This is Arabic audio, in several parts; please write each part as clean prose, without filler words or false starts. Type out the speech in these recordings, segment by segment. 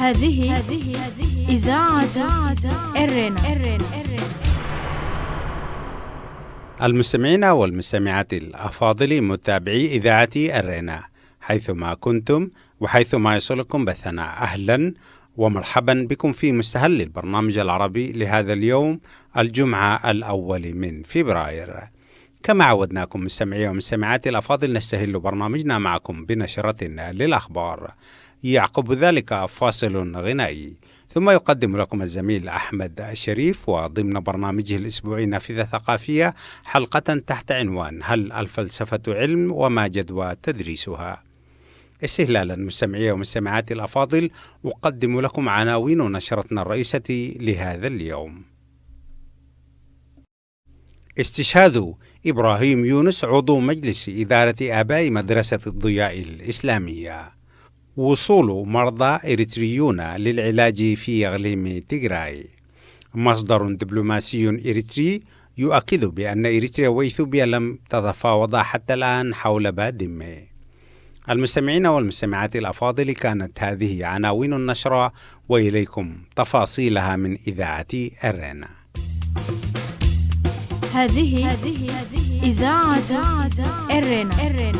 هذه إذاعة إرنا. المستمعين والمستمعات الأفاضل متابعي إذاعة إرنا حيثما كنتم وحيثما يصلكم بثنا، أهلا ومرحبا بكم في مستهل البرنامج العربي لهذا اليوم الجمعة الأول من فبراير. كما عودناكم مستمعي ومستمعات الأفاضل نستهل برنامجنا معكم بنشرتنا للأخبار، يعقب ذلك فاصل غنائي، ثم يقدم لكم الزميل أحمد الشريف وضمن برنامجه الأسبوعي نافذة ثقافية حلقة تحت عنوان هل الفلسفة علم وما جدوى تدريسها؟ استهلالا مستمعي ومستمعات الأفاضل أقدم لكم عناوين نشرتنا الرئيسة لهذا اليوم. استشهاد إبراهيم يونس عضو مجلس إدارة آباء مدرسة الضياء الإسلامية. وصول مرضى إريتريون للعلاج في إقليم تيغراي. مصدر دبلوماسي إريتري يؤكد بأن إريتريا وإثيوبيا لم تتفاوضا حتى الآن حول بادمة. المستمعين والمستمعات الأفاضل، كانت هذه عناوين النشرة وإليكم تفاصيلها من إذاعة إرنا. هذه إذاعة إرنا.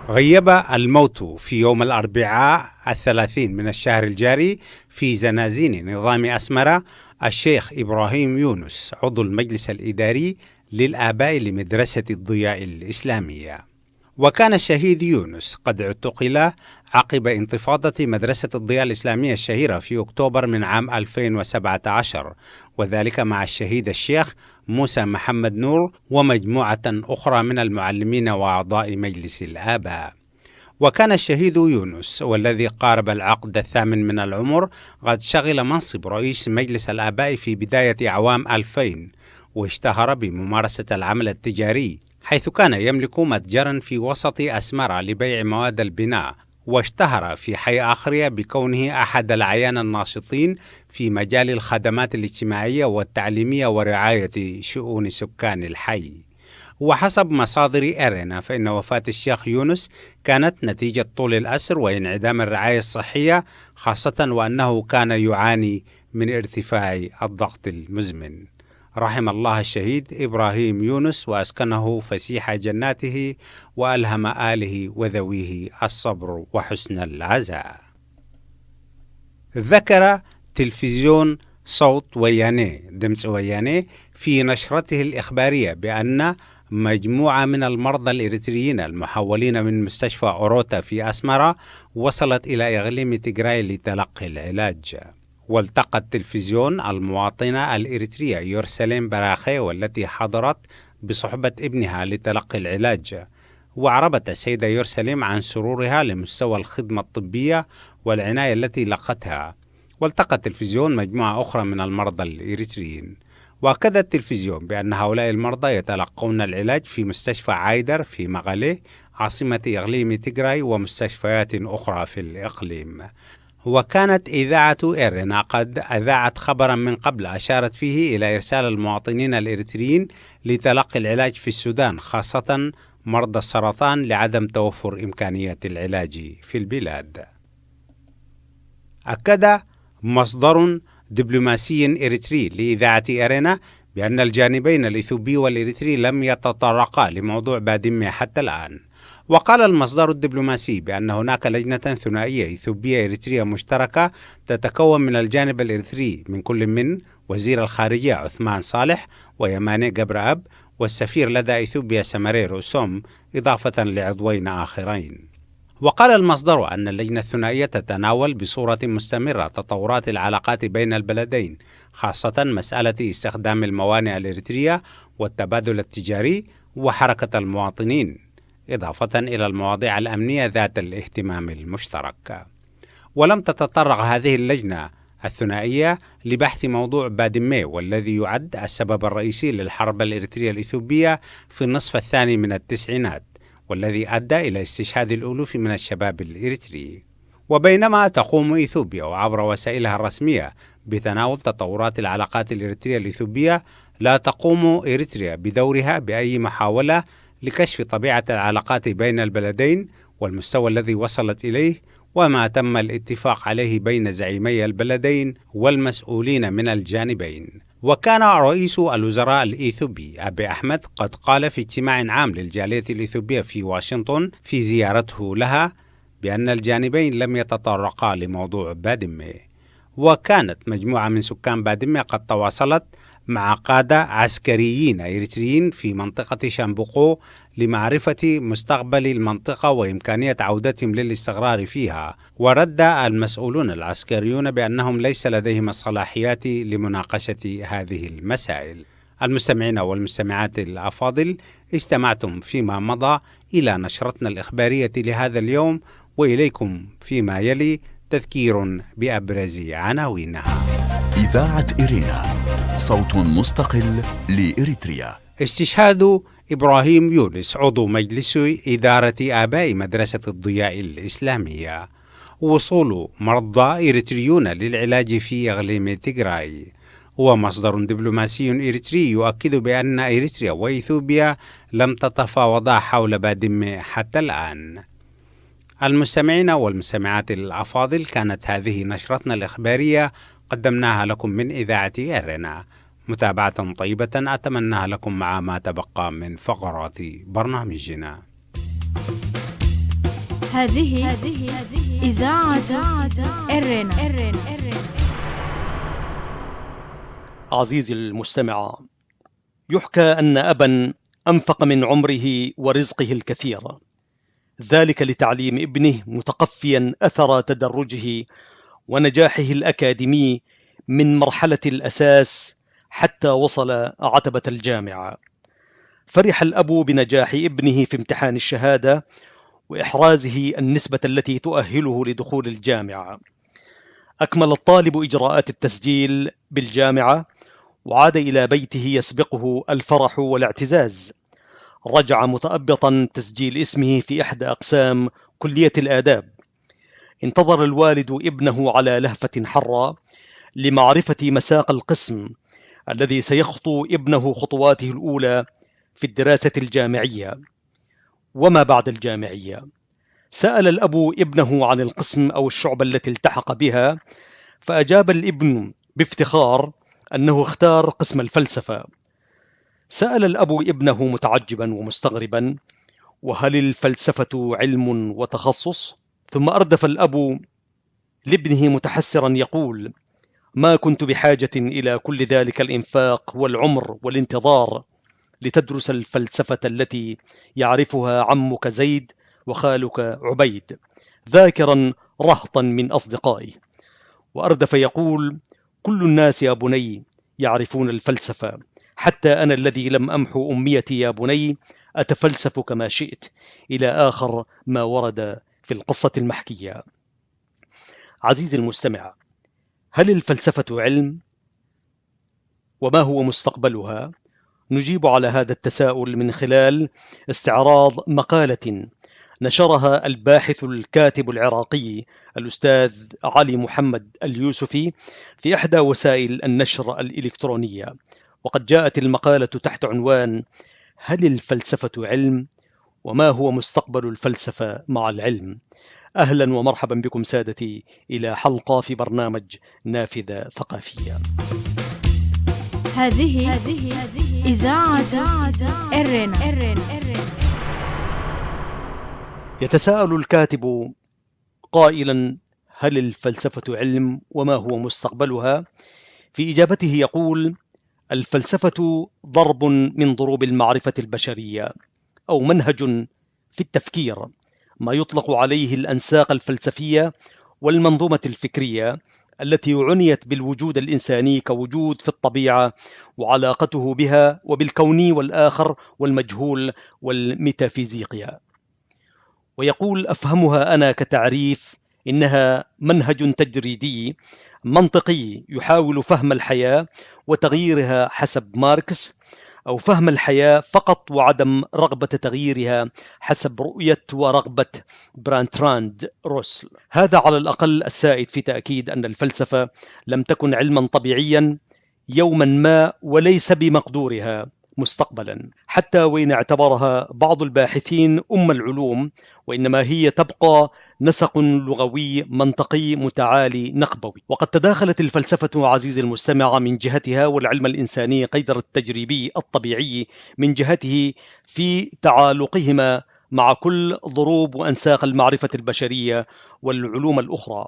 غيب الموت في يوم الأربعاء 30 من الشهر الجاري في زنازين نظام أسمرة الشيخ إبراهيم يونس عضو المجلس الإداري للآباء لمدرسة الضياء الإسلامية. وكان الشهيد يونس قد اعتقل عقب انتفاضة مدرسة الضياء الإسلامية الشهيرة في أكتوبر من عام 2017، وذلك مع الشهيد الشيخ موسى محمد نور ومجموعة أخرى من المعلمين وأعضاء مجلس الآباء. وكان الشهيد يونس والذي قارب العقد 8 من العمر قد شغل منصب رئيس مجلس الآباء في بداية أعوام 2000، واشتهر بممارسة العمل التجاري، حيث كان يملك متجرا في وسط أسمرة لبيع مواد البناء، واشتهر في حي آخرية بكونه أحد الأعيان الناشطين في مجال الخدمات الاجتماعية والتعليمية ورعاية شؤون سكان الحي. وحسب مصادر إرنا فإن وفاة الشيخ يونس كانت نتيجة طول الأسر وانعدام الرعاية الصحية، خاصة وأنه كان يعاني من ارتفاع الضغط المزمن. رحم الله الشهيد إبراهيم يونس وأسكنه فسيح جناته وألهم آله وذويه الصبر وحسن العزاء. ذكر تلفزيون صوت وياني دمس وياني في نشرته الإخبارية بأن مجموعة من المرضى الإريتريين المحولين من مستشفى أوروتا في أسمرة وصلت إلى إقليم تيغراي لتلقي العلاج. والتقى التلفزيون المواطنة الإريترية يورسليم براخي والتي حضرت بصحبة ابنها لتلقي العلاج، وعربت السيدة يورسليم عن سرورها لمستوى الخدمة الطبية والعناية التي لقتها. والتقى التلفزيون مجموعة أخرى من المرضى الإريتريين، وأكد التلفزيون بأن هؤلاء المرضى يتلقون العلاج في مستشفى عايدر في مغالي عاصمة إقليم تيغراي ومستشفيات أخرى في الإقليم. وكانت إذاعة إرنا قد أذاعت خبرا من قبل أشارت فيه إلى إرسال المواطنين الإريتريين لتلقي العلاج في السودان، خاصة مرضى السرطان، لعدم توفر إمكانية العلاج في البلاد. أكد مصدر دبلوماسي إريتري لإذاعة إرنا بأن الجانبين الإثيوبي والإريتري لم يتطرقا لموضوع بادمة حتى الآن. وقال المصدر الدبلوماسي بأن هناك لجنة ثنائية إثيوبية إريترية مشتركة تتكون من الجانب الإريتري من كل من وزير الخارجية عثمان صالح ويماني جبرأب والسفير لدى إثيوبيا سمري رؤسوم، إضافة لعضوين آخرين. وقال المصدر أن اللجنة الثنائية تتناول بصورة مستمرة تطورات العلاقات بين البلدين، خاصة مسألة استخدام الموانئ الإريترية والتبادل التجاري وحركة المواطنين، إضافة إلى المواضيع الأمنية ذات الاهتمام المشترك. ولم تتطرق هذه اللجنة الثنائية لبحث موضوع بادمة، والذي يعد السبب الرئيسي للحرب الإريترية الإثيوبية في النصف الثاني من التسعينات، والذي أدى إلى استشهاد الألوف من الشباب الإريتري. وبينما تقوم إثيوبيا وعبر وسائلها الرسمية بتناول تطورات العلاقات الإريترية الإثيوبية، لا تقوم إريتريا بدورها بأي محاولة لكشف طبيعة العلاقات بين البلدين والمستوى الذي وصلت إليه وما تم الاتفاق عليه بين زعيمي البلدين والمسؤولين من الجانبين. وكان رئيس الوزراء الإيثيوبي أبي أحمد قد قال في اجتماع عام للجالية الإيثيوبية في واشنطن في زيارته لها بأن الجانبين لم يتطرقا لموضوع بادمة. وكانت مجموعة من سكان بادمة قد تواصلت مع قادة عسكريين إريتريين في منطقة شامبوقو لمعرفة مستقبل المنطقة وإمكانية عودتهم للاستقرار فيها. ورد المسؤولون العسكريون بأنهم ليس لديهم الصلاحيات لمناقشة هذه المسائل. المستمعين والمستمعات الأفاضل، استمعتم فيما مضى إلى نشرتنا الإخبارية لهذا اليوم، وإليكم فيما يلي تذكير بأبرز عناوينها. إذاعة إرينا، صوت مستقل لإريتريا. استشهاد إبراهيم يونس عضو مجلس إدارة آباء مدرسة الضياء الإسلامية. وصول مرضى إريتريون للعلاج في إقليم تيغراي. ومصدر دبلوماسي إريتري يؤكد بأن إريتريا وإثيوبيا لم تتفاوضا حول بادمة حتى الآن. المستمعين والمستمعات الأفاضل، كانت هذه نشرتنا الإخبارية قدمناها لكم من إذاعة إرينا. متابعة طيبة أتمناها لكم مع ما تبقى من فقرات برنامجنا. هذه إذاعة إرينا. عزيزي المستمع، يحكى أن أبا أنفق من عمره ورزقه الكثير، ذلك لتعليم ابنه، متقفيا أثر تدرجه ونجاحه الأكاديمي من مرحلة الأساس حتى وصل عتبة الجامعة. فرح الأب بنجاح ابنه في امتحان الشهادة وإحرازه النسبة التي تؤهله لدخول الجامعة. أكمل الطالب إجراءات التسجيل بالجامعة وعاد إلى بيته يسبقه الفرح والاعتزاز. رجع متأبطا تسجيل اسمه في إحدى أقسام كلية الآداب. انتظر الوالد ابنه على لهفة حرة لمعرفة مساق القسم الذي سيخطو ابنه خطواته الأولى في الدراسة الجامعية. وما بعد الجامعية؟ سأل الأب ابنه عن القسم أو الشعبة التي التحق بها، فأجاب الابن بافتخار أنه اختار قسم الفلسفة. سأل الأب ابنه متعجبا ومستغربا: وهل الفلسفة علم وتخصص؟ ثم أردف الأب لابنه متحسرا يقول: ما كنت بحاجة إلى كل ذلك الإنفاق والعمر والانتظار لتدرس الفلسفة التي يعرفها عمك زيد وخالك عبيد، ذاكرا رهطا من أصدقائه. وأردف يقول: كل الناس يا بني يعرفون الفلسفة، حتى أنا الذي لم أمحو أميتي يا بني أتفلسف كما شئت، إلى آخر ما ورد في القصة المحكية. عزيزي المستمع، هل الفلسفة علم؟ وما هو مستقبلها؟ نجيب على هذا التساؤل من خلال استعراض مقالة نشرها الباحث الكاتب العراقي الأستاذ علي محمد اليوسفي في إحدى وسائل النشر الإلكترونية. وقد جاءت المقالة تحت عنوان: هل الفلسفة علم؟ وما هو مستقبل الفلسفة مع العلم؟ أهلا ومرحبا بكم سادتي إلى حلقة في برنامج نافذة ثقافية. هذه إذاعة إرينا. يتساءل الكاتب قائلا: هل الفلسفة علم؟ وما هو مستقبلها؟ في إجابته يقول: الفلسفة ضرب من ضروب المعرفة البشرية، أو منهج في التفكير، ما يطلق عليه الأنساق الفلسفية والمنظومة الفكرية التي عنيت بالوجود الإنساني كوجود في الطبيعة وعلاقته بها وبالكوني والآخر والمجهول والميتافيزيقيا. ويقول: أفهمها أنا كتعريف إنها منهج تجريدي منطقي يحاول فهم الحياة وتغييرها حسب ماركس، أو فهم الحياة فقط وعدم رغبة تغييرها حسب رؤية ورغبة برانتراند روسل. هذا على الأقل السائد في تأكيد أن الفلسفة لم تكن علما طبيعيا يوما ما، وليس بمقدورها مستقبلا، حتى وإن اعتبرها بعض الباحثين أم العلوم وإنما هي تبقى نسق لغوي منطقي متعالي نقبوي. وقد تداخلت الفلسفة عزيزي المستمع من جهتها والعلم الإنساني غير التجريبي الطبيعي من جهته في تعالقهما مع كل ضروب وأنساق المعرفة البشرية والعلوم الأخرى.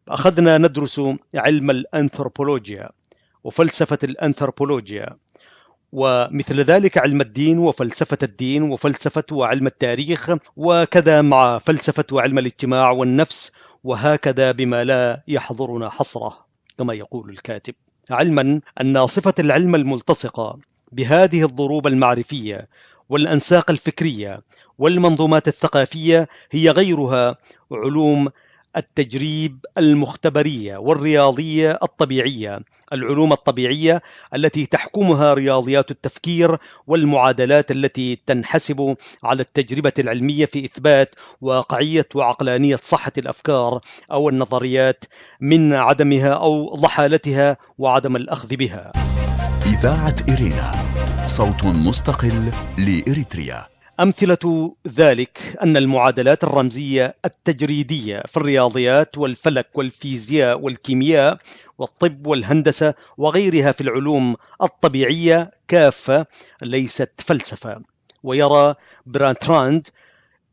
أخذنا ندرس علم الأنثروبولوجيا وفلسفة الأنثروبولوجيا، ومثل ذلك علم الدين وفلسفة الدين وفلسفة وعلم التاريخ، وكذا مع فلسفة وعلم الاجتماع والنفس، وهكذا بما لا يحضرنا حصره كما يقول الكاتب. علما أن صفة العلم الملتصقة بهذه الضروب المعرفية والأنساق الفكرية والمنظومات الثقافية هي غيرها علوم التجريب المختبرية والرياضية الطبيعية، العلوم الطبيعية التي تحكمها رياضيات التفكير والمعادلات التي تنحسب على التجربة العلمية في إثبات واقعية وعقلانية صحة الأفكار أو النظريات من عدمها أو ضحالتها وعدم الأخذ بها. إذاعة إرينا، صوت مستقل لإريتريا. أمثلة ذلك أن المعادلات الرمزية التجريدية في الرياضيات والفلك والفيزياء والكيمياء والطب والهندسة وغيرها في العلوم الطبيعية كافة ليست فلسفة. ويرى برانتراند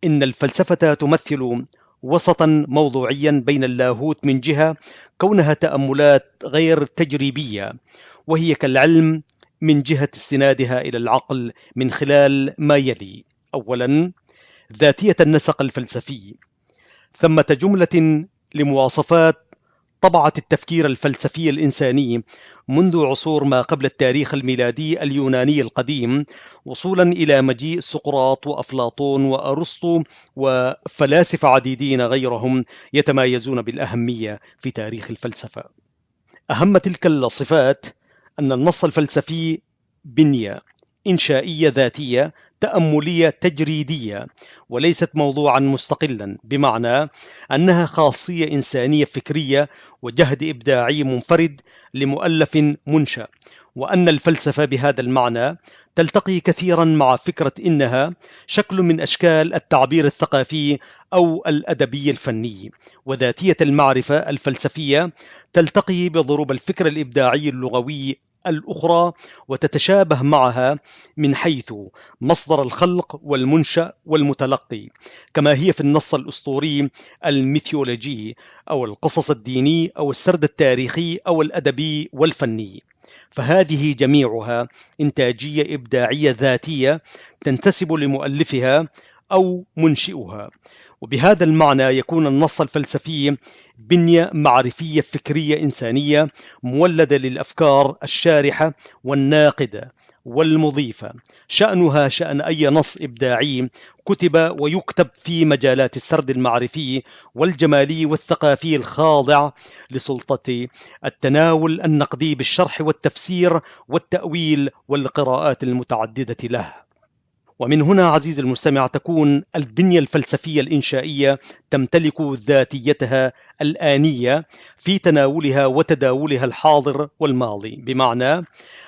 إن الفلسفة تمثل وسطا موضوعيا بين اللاهوت من جهة كونها تأملات غير تجريبية، وهي كالعلم من جهة استنادها إلى العقل من خلال ما يلي: أولا، ذاتية النسق الفلسفي. ثمة جملة لمواصفات طبعت التفكير الفلسفي الإنساني منذ عصور ما قبل التاريخ الميلادي اليوناني القديم، وصولا إلى مجيء سقراط وأفلاطون وأرسطو وفلاسفة عديدين غيرهم يتمايزون بالأهمية في تاريخ الفلسفة. أهم تلك الصفات أن النص الفلسفي بنية إنشائية ذاتية تأملية تجريدية، وليست موضوعا مستقلا، بمعنى أنها خاصية إنسانية فكرية وجهد إبداعي منفرد لمؤلف منشأ، وأن الفلسفة بهذا المعنى تلتقي كثيرا مع فكرة إنها شكل من أشكال التعبير الثقافي أو الأدبي الفني. وذاتية المعرفة الفلسفية تلتقي بضروب الفكر الإبداعي اللغوي الأخرى وتتشابه معها من حيث مصدر الخلق والمنشأ والمتلقي، كما هي في النص الأسطوري الميثولوجي أو القصص الديني أو السرد التاريخي أو الأدبي والفني. فهذه جميعها إنتاجية إبداعية ذاتية تنتسب لمؤلفها أو منشئها. وبهذا المعنى يكون النص الفلسفي بنية معرفية فكرية إنسانية مولدة للأفكار الشارحة والناقدة والمضيفة، شأنها شأن أي نص إبداعي كتب ويكتب في مجالات السرد المعرفي والجمالي والثقافي الخاضع لسلطة التناول النقدي بالشرح والتفسير والتأويل والقراءات المتعددة له. ومن هنا عزيزي المستمع تكون البنية الفلسفية الإنشائية تمتلك ذاتيتها الآنية في تناولها وتداولها الحاضر والماضي، بمعنى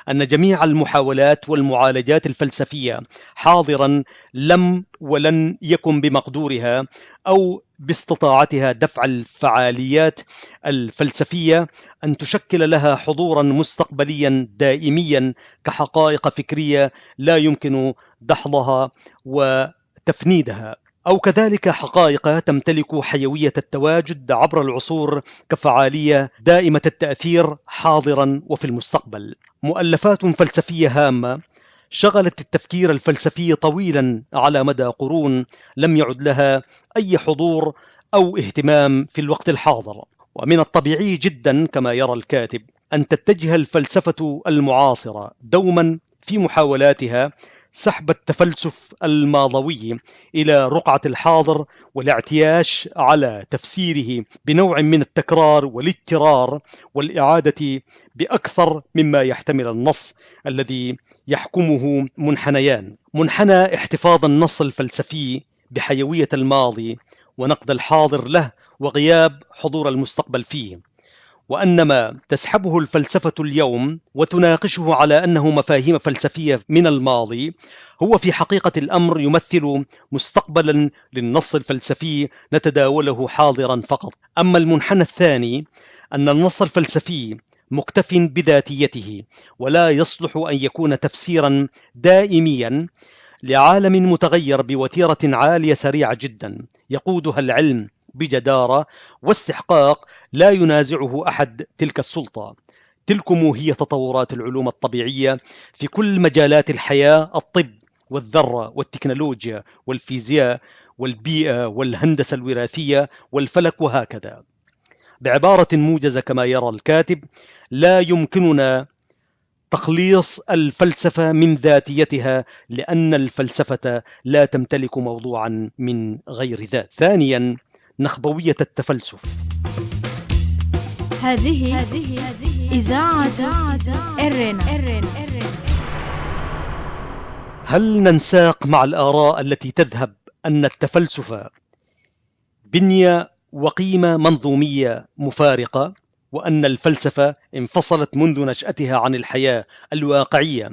أن جميع المحاولات والمعالجات الفلسفية حاضرا لم ولن يكن بمقدورها أو باستطاعتها دفع الفعاليات الفلسفية أن تشكل لها حضورا مستقبليا دائميا كحقائق فكرية لا يمكن دحضها وتفنيدها، أو كذلك حقائق تمتلك حيوية التواجد عبر العصور كفعالية دائمة التأثير حاضرا وفي المستقبل. مؤلفات فلسفية هامة شغلت التفكير الفلسفي طويلا على مدى قرون لم يعد لها أي حضور أو اهتمام في الوقت الحاضر. ومن الطبيعي جدا كما يرى الكاتب أن تتجه الفلسفة المعاصرة دوما في محاولاتها سحب التفلسف الماضوي إلى رقعة الحاضر والاعتياش على تفسيره بنوع من التكرار والاضطرار والإعادة بأكثر مما يحتمل النص الذي يحكمه منحنيان: منحنى احتفاظ النص الفلسفي بحيوية الماضي ونقد الحاضر له وغياب حضور المستقبل فيه، وأن ما تسحبه الفلسفة اليوم وتناقشه على أنه مفاهيم فلسفية من الماضي هو في حقيقة الأمر يمثل مستقبلا للنص الفلسفي نتداوله حاضرا فقط. أما المنحنى الثاني أن النص الفلسفي مكتف بذاتيته ولا يصلح أن يكون تفسيرا دائميا لعالم متغير بوتيرة عالية سريعة جدا يقودها العلم بجدارة واستحقاق لا ينازعه أحد تلك السلطة. تلكم هي تطورات العلوم الطبيعية في كل مجالات الحياة: الطب والذرة والتكنولوجيا والفيزياء والبيئة والهندسة الوراثية والفلك وهكذا. بعبارة موجزة كما يرى الكاتب، لا يمكننا تخليص الفلسفة من ذاتيتها لأن الفلسفة لا تمتلك موضوعا من غير ذات. ثانيا، نخبوية التفلسف. هذه إذاعة إرنا. هل ننساق مع الآراء التي تذهب أن التفلسف بنية وقيمة منظومية مفارقة، وأن الفلسفة انفصلت منذ نشأتها عن الحياة الواقعية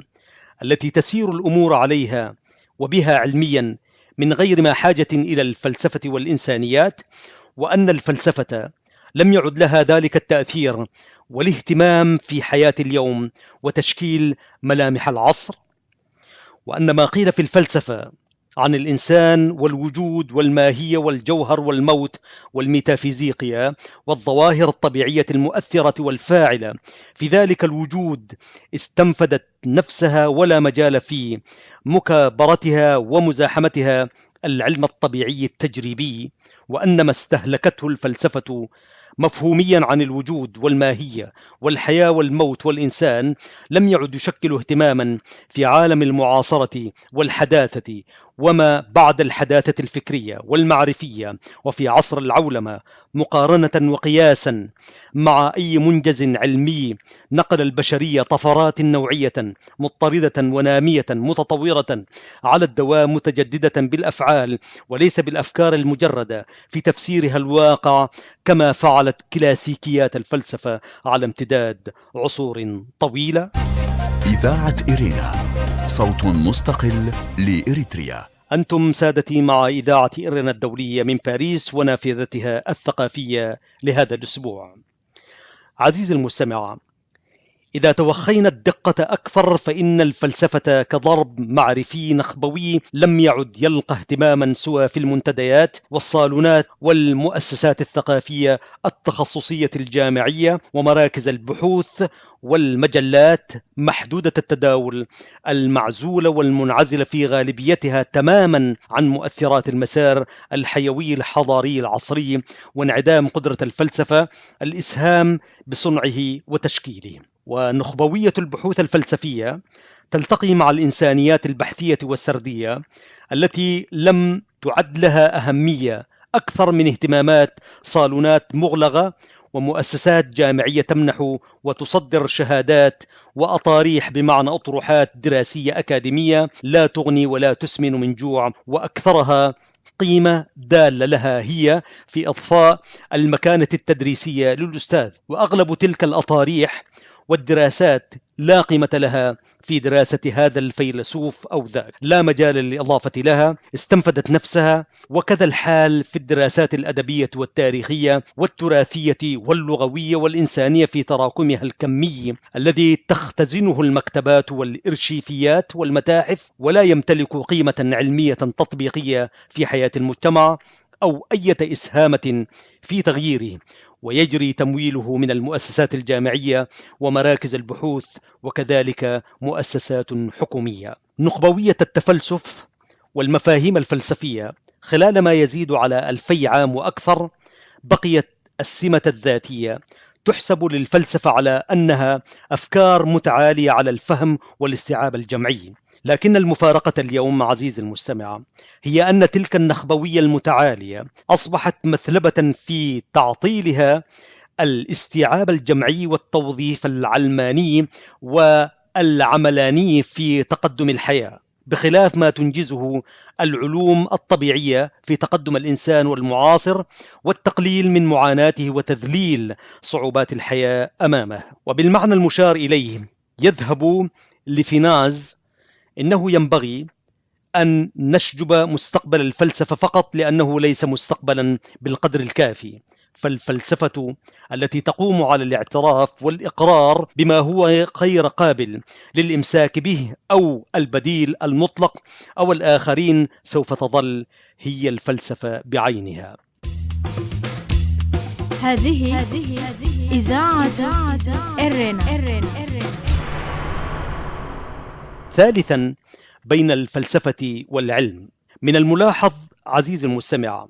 التي تسير الأمور عليها وبها علميا من غير ما حاجة إلى الفلسفة والإنسانيات، وأن الفلسفة لم يعد لها ذلك التأثير والاهتمام في حياة اليوم وتشكيل ملامح العصر، وأن ما قيل في الفلسفة عن الإنسان والوجود والماهية والجوهر والموت والميتافيزيقيا والظواهر الطبيعية المؤثرة والفاعلة في ذلك الوجود استنفدت نفسها ولا مجال في مكابرتها ومزاحمتها العلم الطبيعي التجريبي، وأن ما استهلكته الفلسفة مفهوميا عن الوجود والماهية والحياة والموت والإنسان لم يعد يشكل اهتماما في عالم المعاصرة والحداثة وما بعد الحداثة الفكرية والمعرفية وفي عصر العولمة، مقارنة وقياسا مع أي منجز علمي نقل البشرية طفرات نوعية مضطردة ونامية متطورة على الدوام متجددة بالأفعال وليس بالأفكار المجردة في تفسيرها الواقع كما فعلت كلاسيكيات الفلسفة على امتداد عصور طويلة. إذاعة إرينا، صوت مستقل لإريتريا. أنتم سادتي مع إذاعة إرنا الدولية من باريس ونافذتها الثقافية لهذا الأسبوع. عزيزي المستمع، إذا توخينا الدقة أكثر فإن الفلسفة كضرب معرفي نخبوي لم يعد يلقى اهتماما سوى في المنتديات والصالونات والمؤسسات الثقافية التخصصية الجامعية ومراكز البحوث والمجلات محدودة التداول المعزولة والمنعزلة في غالبيتها تماما عن مؤثرات المسار الحيوي الحضاري العصري وانعدام قدرة الفلسفة الإسهام بصنعه وتشكيله. ونخبوية البحوث الفلسفية تلتقي مع الإنسانيات البحثية والسردية التي لم تعد لها أهمية أكثر من اهتمامات صالونات مغلقة ومؤسسات جامعية تمنح وتصدر شهادات وأطاريح بمعنى أطروحات دراسية أكاديمية لا تغني ولا تسمن من جوع، وأكثرها قيمة دالة لها هي في إضفاء المكانة التدريسية للأستاذ، وأغلب تلك الأطاريح والدراسات لا قيمة لها في دراسة هذا الفيلسوف أو ذاك، لا مجال للإضافة لها، استنفدت نفسها. وكذا الحال في الدراسات الأدبية والتاريخية والتراثية واللغوية والإنسانية في تراكمها الكمي الذي تختزنه المكتبات والإرشيفيات والمتاحف، ولا يمتلك قيمة علمية تطبيقية في حياة المجتمع أو أي إسهامة في تغييره، ويجري تمويله من المؤسسات الجامعية ومراكز البحوث وكذلك مؤسسات حكومية. نخبوية التفلسف والمفاهيم الفلسفية خلال ما يزيد على 2000 عام وأكثر بقيت السمة الذاتية تحسب للفلسفة على أنها أفكار متعالية على الفهم والاستيعاب الجمعي، لكن المفارقة اليوم عزيزي المستمع هي أن تلك النخبوية المتعالية أصبحت مثلبة في تعطيلها الاستيعاب الجمعي والتوظيف العلماني والعملاني في تقدم الحياة. بخلاف ما تنجزه العلوم الطبيعية في تقدم الإنسان والمعاصر والتقليل من معاناته وتذليل صعوبات الحياة أمامه. وبالمعنى المشار إليه يذهب لفيناز: إنه ينبغي أن نشجب مستقبل الفلسفة فقط لأنه ليس مستقبلا بالقدر الكافي، فالفلسفة التي تقوم على الاعتراف والإقرار بما هو غير قابل للإمساك به أو البديل المطلق أو الآخرين سوف تظل هي الفلسفة بعينها. هذه إذاعة إرنا. ثالثا، بين الفلسفة والعلم، من الملاحظ عزيزي المستمع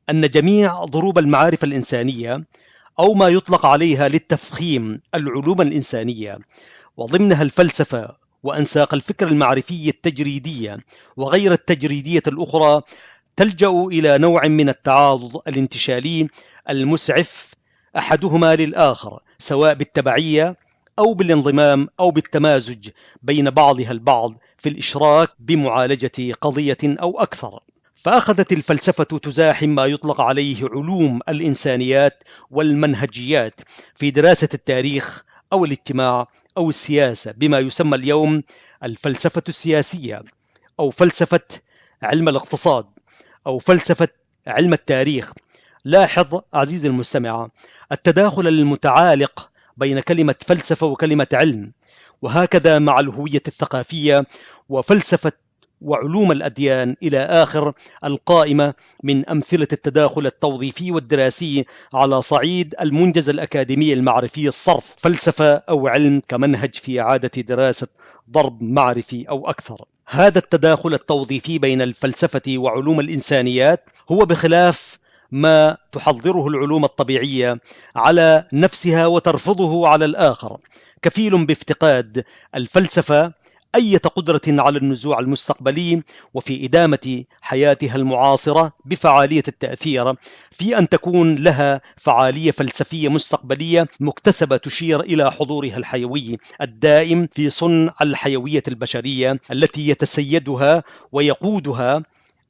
أن جميع ضروب المعارف الإنسانية أو ما يطلق عليها للتفخيم العلوم الإنسانية وضمنها الفلسفة وأنساق الفكر المعرفي التجريدية وغير التجريدية الأخرى تلجأ إلى نوع من التعاضد الانتشالي المسعف أحدهما للآخر، سواء بالتبعية أو بالانضمام أو بالتمازج بين بعضها البعض في الإشراك بمعالجة قضية أو أكثر. فأخذت الفلسفة تزاحم ما يطلق عليه علوم الإنسانيات والمنهجيات في دراسة التاريخ أو الاجتماع أو السياسة بما يسمى اليوم الفلسفة السياسية، أو فلسفة علم الاقتصاد، أو فلسفة علم التاريخ. لاحظ عزيزي المستمع التداخل المتعالق بين كلمة فلسفة وكلمة علم، وهكذا مع الهوية الثقافية وفلسفة وعلوم الأديان إلى آخر القائمة من أمثلة التداخل التوظيفي والدراسي على صعيد المنجز الأكاديمي المعرفي الصرف، فلسفة أو علم كمنهج في إعادة دراسة ضرب معرفي أو أكثر. هذا التداخل التوظيفي بين الفلسفة وعلوم الإنسانيات هو بخلاف ما تحضره العلوم الطبيعية على نفسها وترفضه على الآخر، كفيل بافتقاد الفلسفة أي قدرة على النزوع المستقبلي وفي إدامة حياتها المعاصرة بفعالية التأثير، في أن تكون لها فعالية فلسفية مستقبلية مكتسبة تشير إلى حضورها الحيوي الدائم في صنع الحيوية البشرية التي يتسيدها ويقودها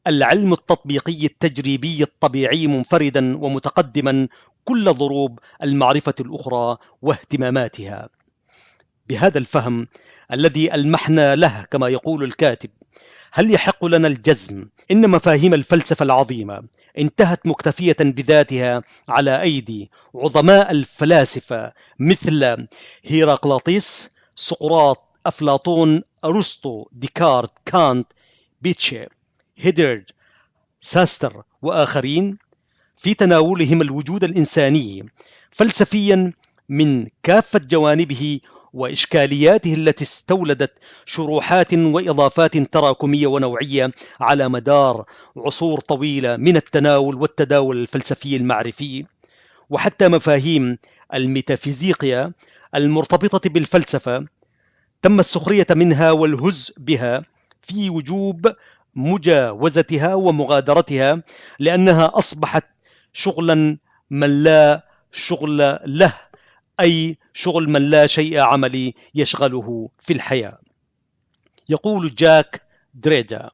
العلم التطبيقي التجريبي الطبيعي منفردا ومتقدما كل ضروب المعرفة الأخرى واهتماماتها. بهذا الفهم الذي ألمحنا له كما يقول الكاتب، هل يحق لنا الجزم إن مفاهيم الفلسفة العظيمة انتهت مكتفية بذاتها على أيدي عظماء الفلاسفة مثل هيراقلاطيس، سقراط، أفلاطون، أرسطو، ديكارت، كانت، بيتشه، هيدرد، ساستر وآخرين في تناولهم الوجود الإنساني فلسفيا من كافة جوانبه وإشكالياته التي استولدت شروحات وإضافات تراكمية ونوعية على مدار عصور طويلة من التناول والتداول الفلسفي المعرفي، وحتى مفاهيم الميتافيزيقيا المرتبطة بالفلسفة تم السخرية منها والهزء بها في وجوب مجاوزتها ومغادرتها، لأنها أصبحت شغلا من لا شغل له، أي شغل من لا شيء عملي يشغله في الحياة. يقول جاك دريدا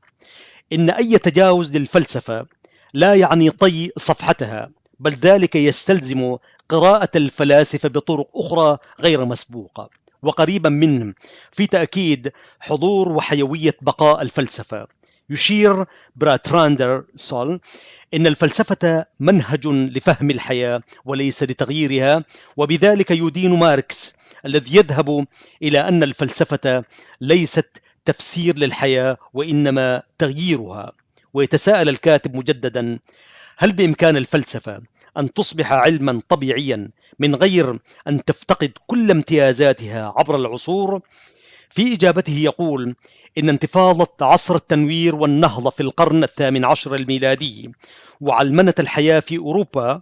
إن أي تجاوز للفلسفة لا يعني طي صفحتها، بل ذلك يستلزم قراءة الفلاسفة بطرق أخرى غير مسبوقة وقريبا منهم في تأكيد حضور وحيوية بقاء الفلسفة. يشير براتراندر سول إن الفلسفة منهج لفهم الحياة وليس لتغييرها، وبذلك يدين ماركس الذي يذهب إلى أن الفلسفة ليست تفسير للحياة وإنما تغييرها. ويتساءل الكاتب مجددا: هل بإمكان الفلسفة أن تصبح علما طبيعيا من غير أن تفتقد كل امتيازاتها عبر العصور؟ في إجابته يقول إن انتفاضة عصر التنوير والنهضة في القرن ال18 الميلادي وعلمنة الحياة في أوروبا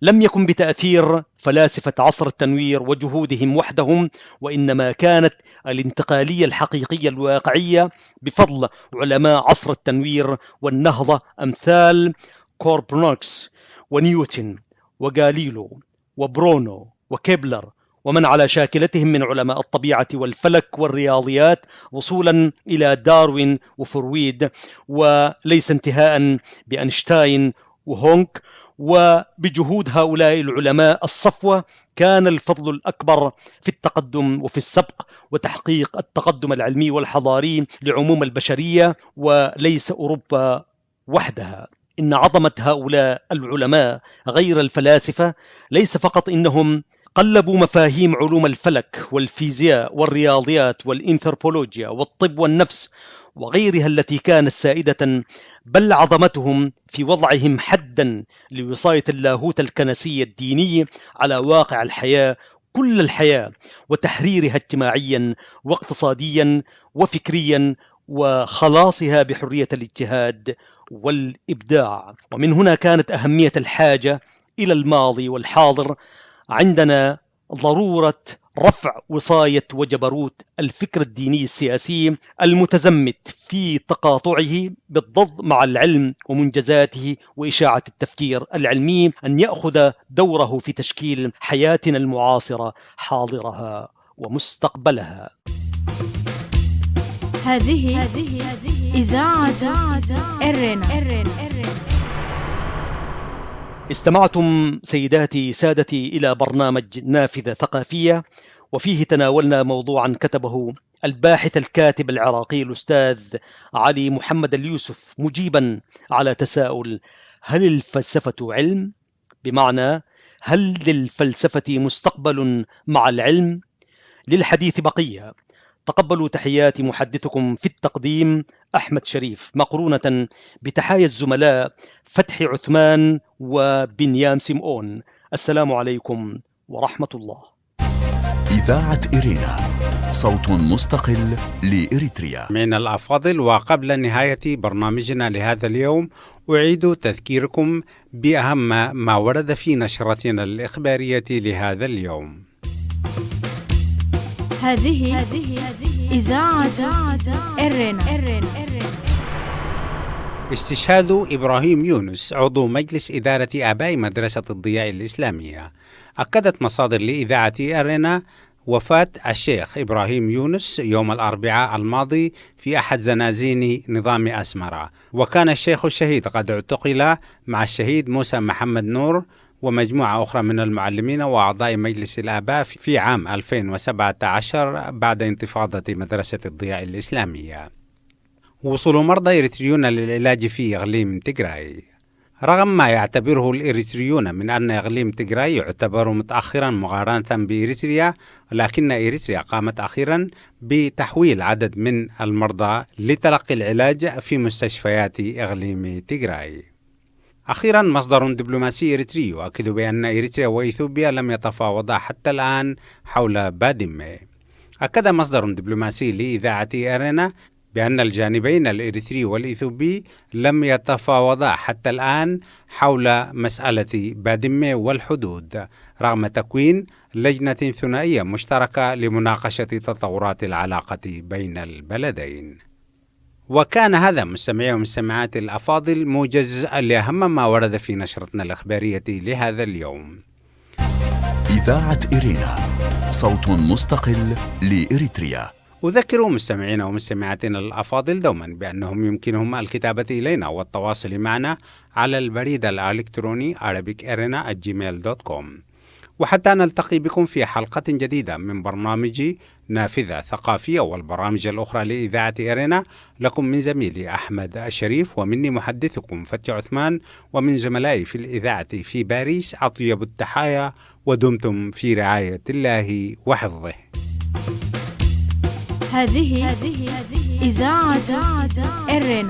لم يكن بتأثير فلاسفة عصر التنوير وجهودهم وحدهم، وإنما كانت الانتقالية الحقيقية الواقعية بفضل علماء عصر التنوير والنهضة أمثال كوربرنوكس ونيوتن وغاليلو وبرونو وكيبلر ومن على شاكلتهم من علماء الطبيعة والفلك والرياضيات، وصولا إلى داروين وفرويد، وليس انتهاء بأينشتاين وهونك. وبجهود هؤلاء العلماء الصفوة كان الفضل الأكبر في التقدم وفي السبق وتحقيق التقدم العلمي والحضاري لعموم البشرية، وليس أوروبا وحدها. إن عظمة هؤلاء العلماء غير الفلاسفة ليس فقط إنهم قلبوا مفاهيم علوم الفلك والفيزياء والرياضيات والإنثروبولوجيا والطب والنفس وغيرها التي كانت سائدة، بل عظمتهم في وضعهم حدا لوصاية اللاهوت الكنسي الديني على واقع الحياة، كل الحياة، وتحريرها اجتماعيا واقتصاديا وفكريا، وخلاصها بحرية الاجتهاد والإبداع. ومن هنا كانت أهمية الحاجة إلى الماضي والحاضر. عندنا ضرورة رفع وصاية وجبروت الفكر الديني السياسي المتزمت في تقاطعه بالضد مع العلم ومنجزاته وإشاعة التفكير العلمي، أن يأخذ دوره في تشكيل حياتنا المعاصرة، حاضرها ومستقبلها. هذه إذاعة إرنا. استمعتم سيداتي سادتي إلى برنامج نافذة ثقافية، وفيه تناولنا موضوعا كتبه الباحث الكاتب العراقي الأستاذ علي محمد اليوسف، مجيبا على تساؤل: هل الفلسفة علم؟ بمعنى هل للفلسفة مستقبل مع العلم؟ للحديث بقية. تقبلوا تحيات محدثكم في التقديم أحمد شريف، مقرونة بتحايا الزملاء فتحي عثمان وبنيام سمعون. السلام عليكم ورحمة الله. إذاعة إرينا، صوت مستقل لإريتريا. من الأفاضل، وقبل نهاية برنامجنا لهذا اليوم أعيد تذكيركم بأهم ما ورد في نشرتنا الإخبارية لهذا اليوم. هذه إذاعة إرنا. استشهاد إبراهيم يونس عضو مجلس إدارة آباء مدرسة الضياء الإسلامية. أكدت مصادر لإذاعة إرنا وفاة الشيخ إبراهيم يونس يوم الأربعاء الماضي في أحد زنازين نظام أسمرة، وكان الشيخ الشهيد قد اعتقل مع الشهيد موسى محمد نور ومجموعة أخرى من المعلمين وأعضاء مجلس الآباء في عام 2017 بعد انتفاضة مدرسة الضياء الإسلامية. وصول مرضى إريتريون للعلاج في إقليم تيغراي. رغم ما يعتبره الإريتريون من أن إقليم تيغراي يعتبر متأخرا مقارنة بإريتريا، ولكن إريتريا قامت أخيرا بتحويل عدد من المرضى لتلقي العلاج في مستشفيات إقليم تيغراي. أخيرا، مصدر دبلوماسي إريتري يؤكد بأن إريتريا وإثيوبيا لم يتفاوضا حتى الآن حول بادمة. أكد مصدر دبلوماسي لإذاعة إرنا بأن الجانبين الإريتري والإثيوبي لم يتفاوضا حتى الآن حول مسألة بادمة والحدود، رغم تكوين لجنة ثنائية مشتركة لمناقشة تطورات العلاقة بين البلدين. وكان هذا مستمعي ومستمعات الأفاضل موجز لأهم ما ورد في نشرتنا الإخبارية لهذا اليوم. إذاعة إرينا، صوت مستقل لإريتريا. أذكر مستمعينا ومستمعاتنا الأفاضل دوما بأنهم يمكنهم الكتابة إلينا والتواصل معنا على البريد الإلكتروني arabicirena@gmail.com. وحتى نلتقي بكم في حلقة جديدة من برنامج نافذة ثقافية والبرامج الأخرى لإذاعة إرنا، لكم من زميلي أحمد الشريف ومني محدثكم فتحي عثمان، ومن زملائي في الإذاعة في باريس أطيب التحايا، ودمتم في رعاية الله وحفظه. هذه إذاعة إرنا.